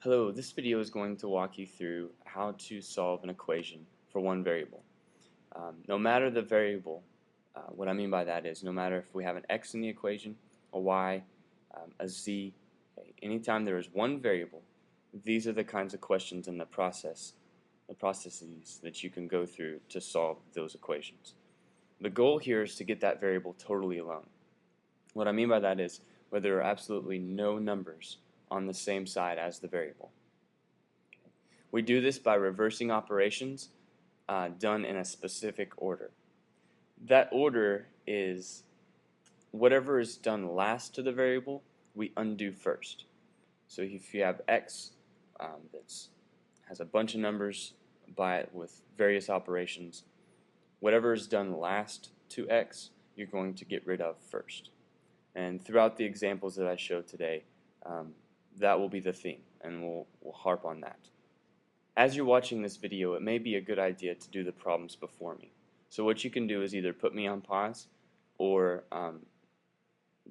Hello, this video is going to walk you through how to solve an equation for one variable. No matter the variable, what I mean by that is no matter if we have an x in the equation, a y, a z, okay, anytime there is one variable, these are the kinds of questions in the processes that you can go through to solve those equations. The goal here is to get that variable totally alone. What I mean by that is where there are absolutely no numbers on the same side as the variable. We do this by reversing operations done in a specific order. That order is whatever is done last to the variable, we undo first. So if you have x that has a bunch of numbers by it with various operations, whatever is done last to x, you're going to get rid of first. And throughout the examples that I show today, that will be the theme, and we'll harp on that. As you're watching this video, it may be a good idea to do the problems before me. So what you can do is either put me on pause, or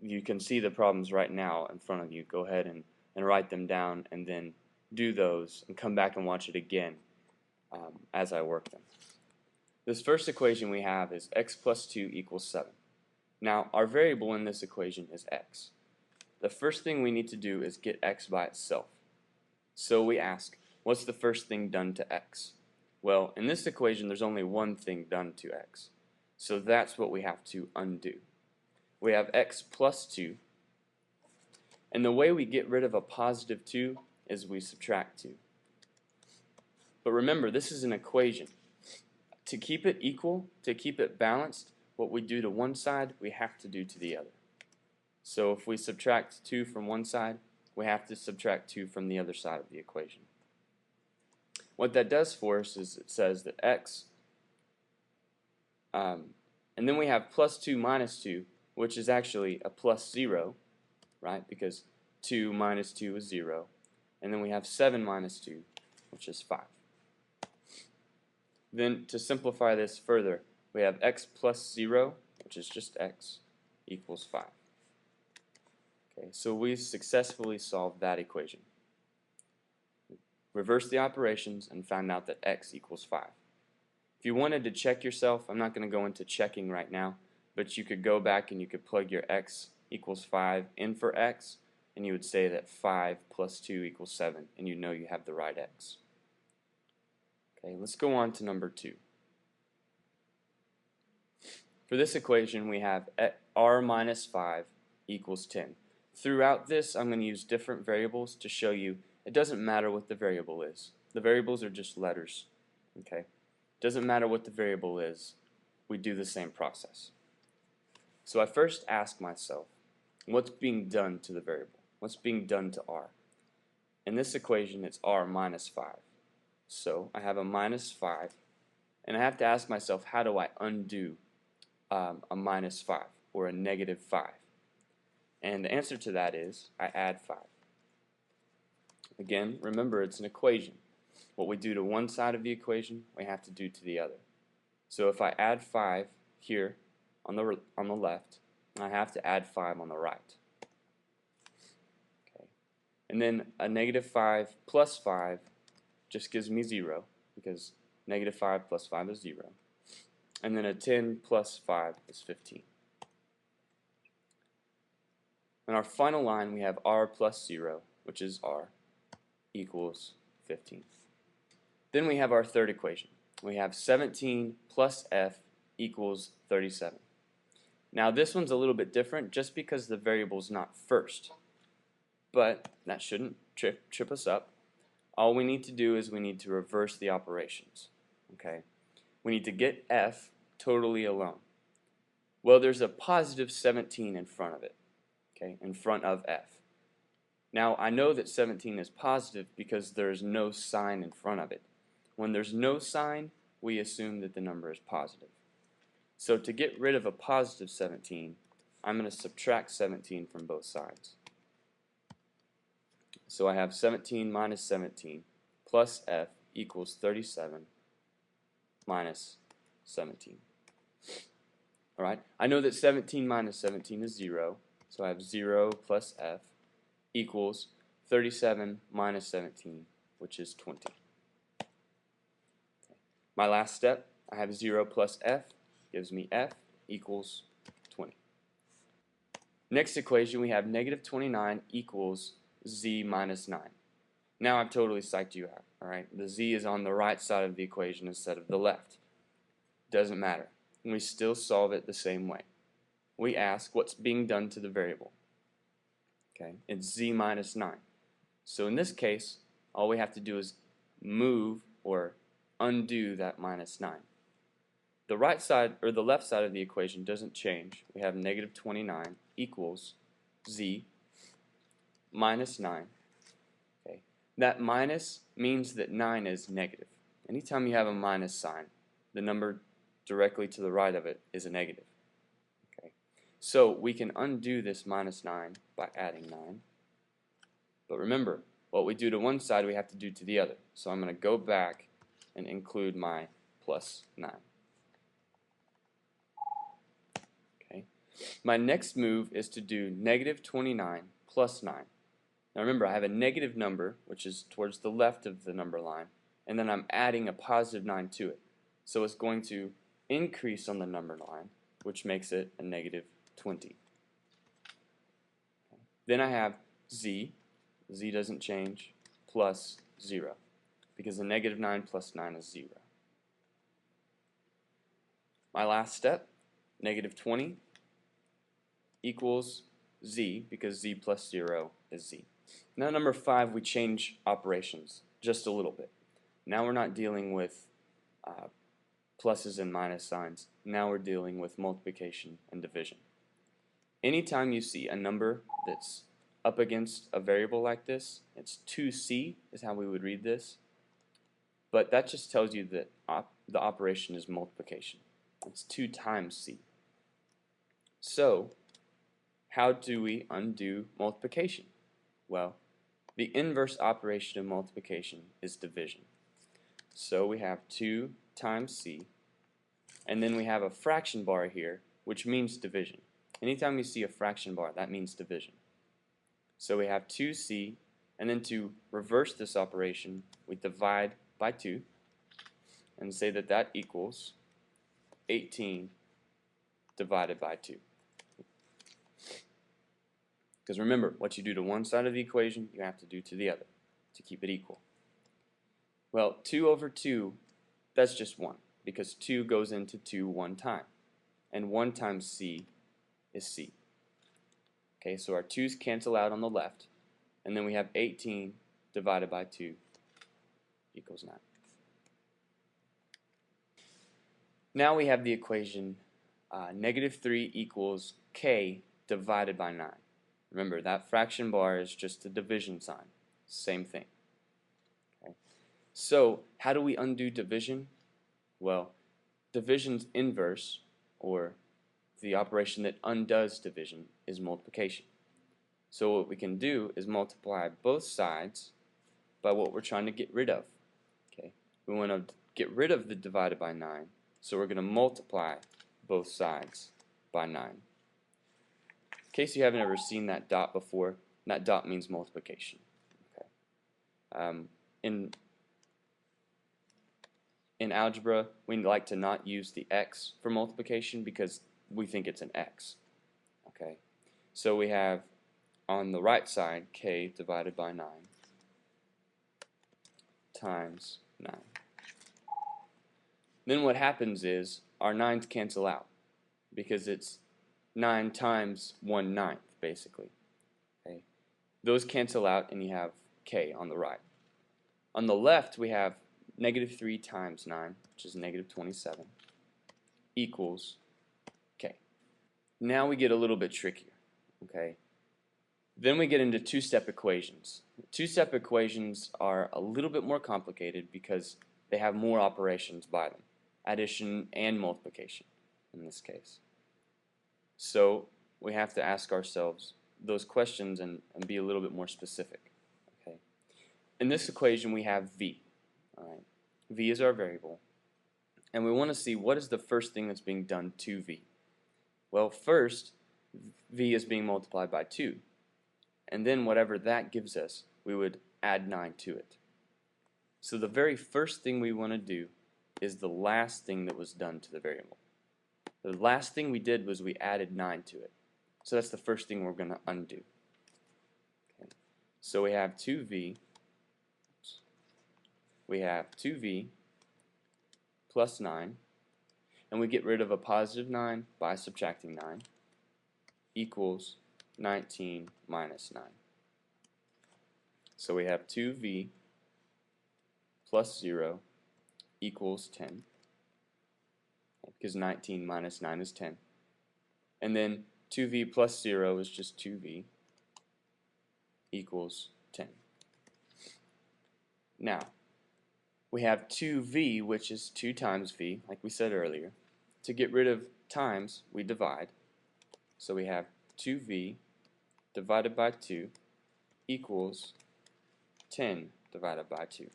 you can see the problems right now in front of you. Go ahead and write them down, and then do those, and come back and watch it again as I work them. This first equation we have is x plus 2 equals 7. Now, our variable in this equation is x. The first thing we need to do is get x by itself. So we ask, what's the first thing done to x? Well, in this equation, there's only one thing done to x. So that's what we have to undo. We have x plus 2. And the way we get rid of a positive 2 is we subtract 2. But remember, this is an equation. To keep it equal, to keep it balanced, what we do to one side, we have to do to the other. So if we subtract 2 from one side, we have to subtract 2 from the other side of the equation. What that does for us is it says that x, and then we have plus 2 minus 2, which is actually a plus 0, right? Because 2 minus 2 is 0. And then we have 7 minus 2, which is 5. Then to simplify this further, we have x plus 0, which is just x, equals 5. Okay, so we successfully solved that equation. Reverse the operations and found out that x equals 5. If you wanted to check yourself, I'm not going to go into checking right now, but you could go back and you could plug your x equals 5 in for x, and you would say that 5 plus 2 equals 7, and you know you have the right x. Okay, let's go on to number 2. For this equation, we have r minus 5 equals 10. Throughout this, I'm going to use different variables to show you it doesn't matter what the variable is. The variables are just letters. Okay? Doesn't matter what the variable is. We do the same process. So I first ask myself, what's being done to the variable? What's being done to r? In this equation, it's r minus 5. So I have a minus 5, and I have to ask myself, how do I undo a minus 5 or a negative 5? And the answer to that is I add 5. Again, remember, it's an equation. What we do to one side of the equation, we have to do to the other. So if I add 5 here on the left, I have to add 5 on the right. Okay. And then a negative 5 plus 5 just gives me 0, because negative 5 plus 5 is 0. And then a 10 plus 5 is 15. In our final line, we have r plus 0, which is r, equals 15. Then we have our third equation. We have 17 plus f equals 37. Now this one's a little bit different just because the variable's not first. But that shouldn't trip us up. All we need to do is we need to reverse the operations. Okay? We need to get f totally alone. Well, there's a positive 17 in front of it. Okay, in front of f. Now I know that 17 is positive because there's no sign in front of it. When there's no sign, we assume that the number is positive. So to get rid of a positive 17, I'm going to subtract 17 from both sides. So I have 17 minus 17 plus f equals 37 minus 17. Alright, I know that 17 minus 17 is 0. So I have 0 plus f equals 37 minus 17, which is 20. My last step, I have 0 plus f, gives me f equals 20. Next equation, we have negative 29 equals z minus 9. Now I've totally psyched you out. Alright, the z is on the right side of the equation instead of the left. Doesn't matter. We still solve it the same way. We ask what's being done to the variable. Okay, it's z minus 9. So in this case, all we have to do is move or undo that minus 9. The right side or the left side of the equation doesn't change. We have negative 29 equals z minus 9. Okay, that minus means that 9 is negative. Anytime you have a minus sign, the number directly to the right of it is a negative. Okay, so we can undo this minus 9 by adding 9. But remember, what we do to one side we have to do to the other. So I'm going to go back and include my plus 9. Okay. My next move is to do negative 29 plus 9. Now remember, I have a negative number, which is towards the left of the number line, and then I'm adding a positive 9 to it. So it's going to increase on the number line, which makes it a negative 20. Okay. Then I have z doesn't change, plus 0, because a negative 9 plus 9 is 0. My last step, negative 20 equals z, because z plus 0 is z. Now number 5, we change operations just a little bit. Now we're not dealing with pluses and minus signs. Now we're dealing with multiplication and division. Anytime you see a number that's up against a variable like this, it's 2c is how we would read this, but that just tells you that the operation is multiplication. It's 2 times c. So how do we undo multiplication? Well, the inverse operation of multiplication is division. So we have 2 times c, and then we have a fraction bar here, which means division. Anytime you see a fraction bar, that means division. So we have 2c, and then to reverse this operation, we divide by 2 and say that that equals 18 divided by 2. Because remember, what you do to one side of the equation, you have to do to the other to keep it equal. Well, 2 over 2, that's just 1, because 2 goes into 2 one time, and 1 times c is c. Okay, so our 2's cancel out on the left, and then we have 18 divided by 2 equals 9. Now we have the equation negative 3 equals k divided by 9. Remember, that fraction bar is just a division sign. Same thing. Okay. So how do we undo division? Well, division's inverse, or the operation that undoes division, is multiplication. So what we can do is multiply both sides by what we're trying to get rid of. Okay, we want to get rid of the divided by 9, so we're going to multiply both sides by 9. In case you haven't ever seen that dot before, that dot means multiplication. Okay. In algebra, we like to not use the x for multiplication because we think it's an x. Okay, so we have on the right side k divided by 9 times 9. Then what happens is our 9's cancel out because it's 9 times 1/9 basically. Okay, those cancel out and you have k on the right. On the left we have negative 3 times 9, which is negative 27, equals k. Now we get a little bit trickier. Okay, then we get into two-step equations. Two-step equations are a little bit more complicated because they have more operations by them, addition and multiplication in this case. So we have to ask ourselves those questions and be a little bit more specific. Okay, in this equation we have v. All right, v is our variable, and we want to see what is the first thing that's being done to v. Well, first v is being multiplied by 2, and then whatever that gives us we would add 9 to it. So the very first thing we want to do is the last thing that was done to the variable. The last thing we did was we added 9 to it. So that's the first thing we're going to undo. Okay. So we have 2v plus 9, and we get rid of a positive 9 by subtracting 9, equals 19 minus 9. So we have 2v plus 0 equals 10, because 19 minus 9 is 10. And then 2v plus 0 is just 2v equals 10. Now, we have 2v, which is 2 times v, like we said earlier. To get rid of times, we divide. So we have 2v divided by 2 equals 10 divided by 2.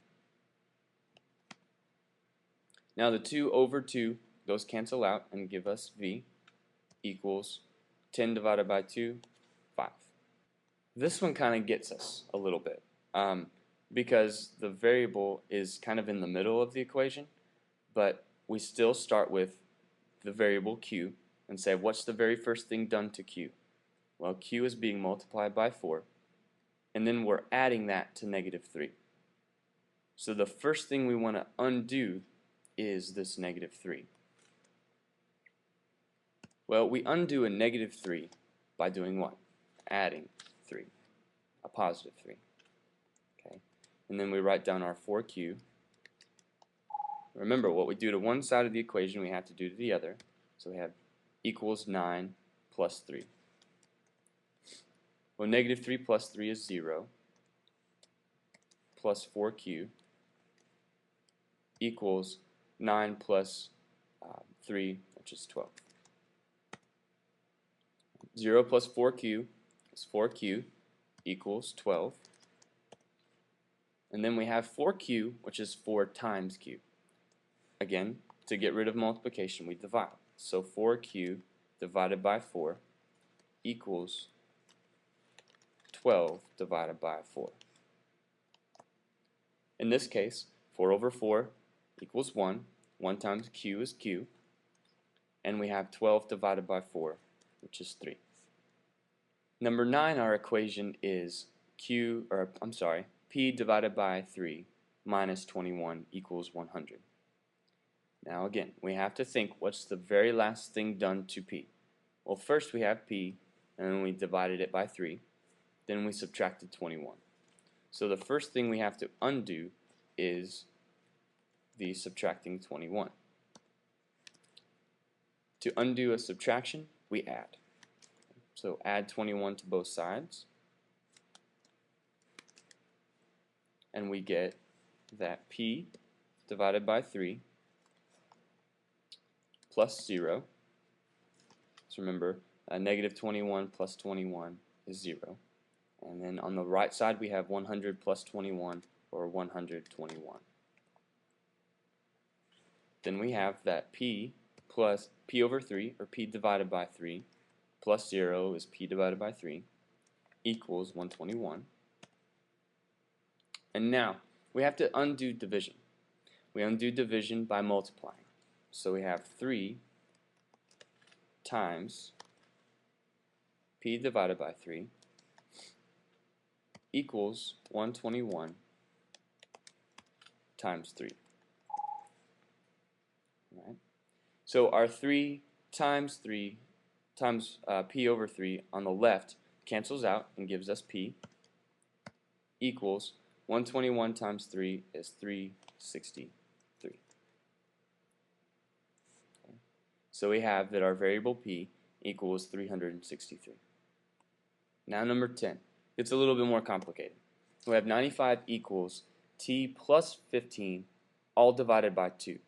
Now the 2 over 2, those cancel out and give us v equals 10 divided by 2, 5. This one kind of gets us a little bit because the variable is kind of in the middle of the equation, but we still start with the variable q and say, what's the very first thing done to q? Well, q is being multiplied by 4, and then we're adding that to negative 3. So the first thing we want to undo is this negative 3. Well, we undo a negative 3 by doing what? Adding 3, a positive 3. Okay, and then we write down our 4q. Remember, what we do to one side of the equation, we have to do to the other. So we have equals 9 plus 3. Well, negative 3 plus 3 is 0, plus 4q equals 9 plus 3, which is 12. 0 plus 4q is 4q equals 12. And then we have 4q, which is 4 times q. Again, to get rid of multiplication, we divide. So 4q divided by 4 equals 12 divided by 4. In this case, 4 over 4 equals 1. 1 times q is q. And we have 12 divided by 4, which is 3. Number 9, our equation is p divided by 3 minus 21 equals 100. Now again, we have to think, what's the very last thing done to p? Well, first we have p, and then we divided it by 3. Then we subtracted 21. So the first thing we have to undo is the subtracting 21. To undo a subtraction, we add. So add 21 to both sides, and we get that p divided by 3 plus 0. So remember, negative 21 plus 21 is 0. And then on the right side we have 100 plus 21, or 121. Then we have that p plus p over 3, or p divided by 3, plus 0 is p divided by 3, equals 121. And now we have to undo division. We undo division by multiplying. So we have 3 times p divided by 3 equals 121 times 3. Right? So our 3 times p over 3 on the left cancels out and gives us p equals 121 times 3 is 363. Okay. So we have that our variable p equals 363. Now number 10. It's a little bit more complicated. We have 95 equals t plus 15 all divided by 2.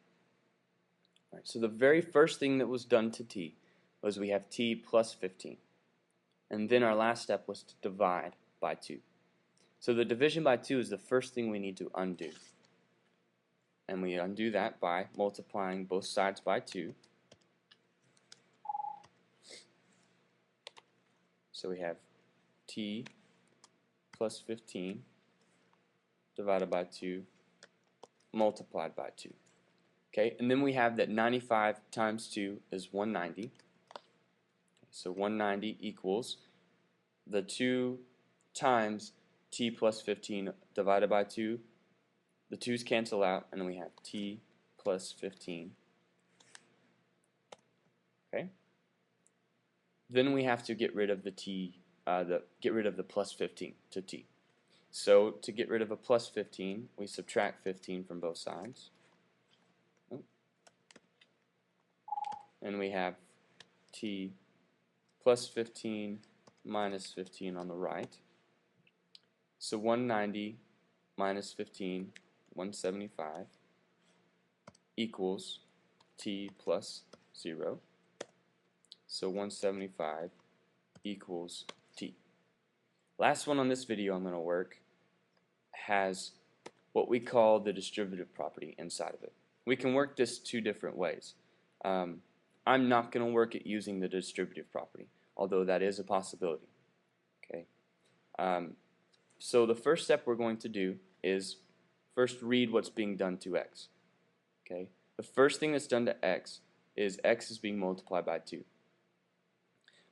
All right, so the very first thing that was done to t was we have t plus 15. And then our last step was to divide by 2. So the division by 2 is the first thing we need to undo. And we undo that by multiplying both sides by 2. So we have t plus 15 divided by 2 multiplied by 2. Okay, and then we have that 95 times 2 is 190. So 190 equals the 2 times t plus 15 divided by 2. The 2's cancel out, and then we have t plus 15. Okay. Then we have to get rid of the t, get rid of the plus 15 to t. So to get rid of a plus 15, we subtract 15 from both sides. And we have t plus 15 minus 15 on the right. So 190 minus 15, 175, equals t plus 0. So 175 equals t. Last one on this video I'm going to work has what we call the distributive property inside of it. We can work this two different ways. I'm not going to work it using the distributive property, although that is a possibility. Okay. So the first step we're going to do is first read what's being done to x. Okay. The first thing that's done to x is being multiplied by 2.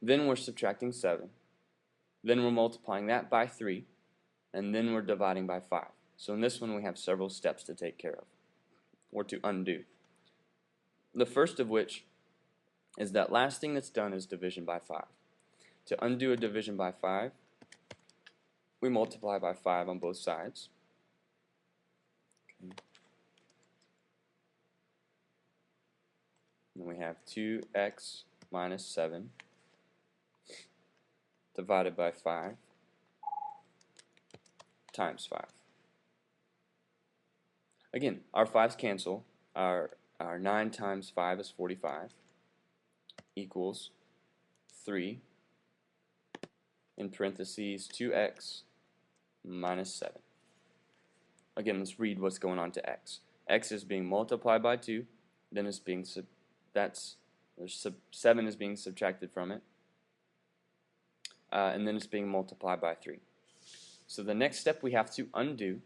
Then we're subtracting 7. Then we're multiplying that by 3. And then we're dividing by 5. So in this one we have several steps to take care of, or to undo. The first of which is that last thing that's done is division by 5. To undo a division by 5, we multiply by 5 on both sides. Okay. And we have 2x minus 7 divided by 5 times 5. Again, our 5's cancel. Our 9 times 5 is 45, equals 3, in parentheses 2x minus 7. Again, let's read what's going on to x. X is being multiplied by 2, then it's being 7 is being subtracted from it, and then it's being multiplied by 3. So the next step we have to undo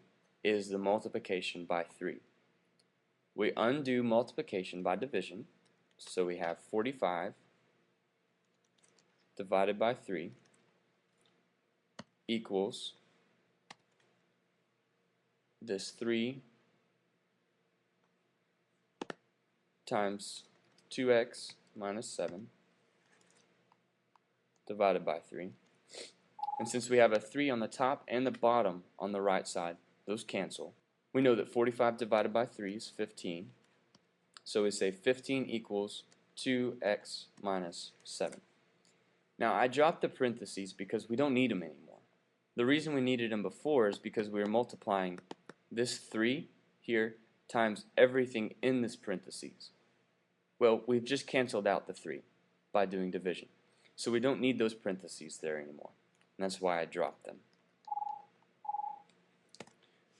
is the multiplication by 3. We undo multiplication by division, so we have 45 divided by 3 equals this 3 times 2x minus 7 divided by 3. And since we have a 3 on the top and the bottom on the right side, those cancel. We know that 45 divided by 3 is 15. So we say 15 equals 2x minus 7. Now I dropped the parentheses because we don't need them anymore. The reason we needed them before is because we were multiplying this 3 here times everything in this parentheses. Well, we've just canceled out the 3 by doing division. So we don't need those parentheses there anymore. And that's why I dropped them.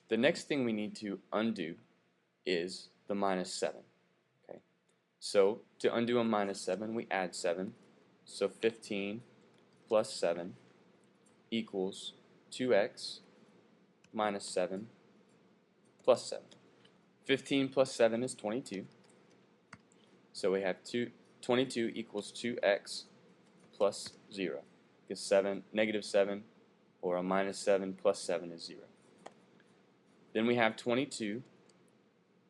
The next thing we need to undo is the minus 7. Okay. So to undo a minus 7, we add 7. So 15 plus 7 equals 2x minus 7 plus 7. 15 plus 7 is 22. So we have 22 equals 2x plus 0. Because negative 7 or a minus 7 plus 7 is 0. Then we have 22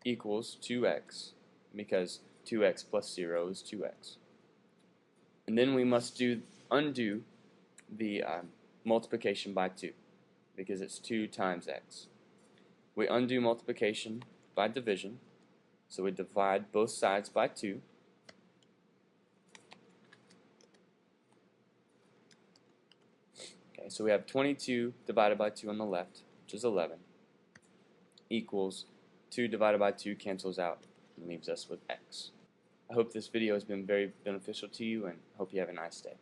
equals 2x, because 2x plus 0 is 2x. And then we must undo the multiplication by 2, because it's 2 times x. We undo multiplication by division, so we divide both sides by 2. Okay, so we have 22 divided by 2 on the left, which is 11, equals 2 divided by 2 cancels out and leaves us with x. I hope this video has been very beneficial to you, and hope you have a nice day.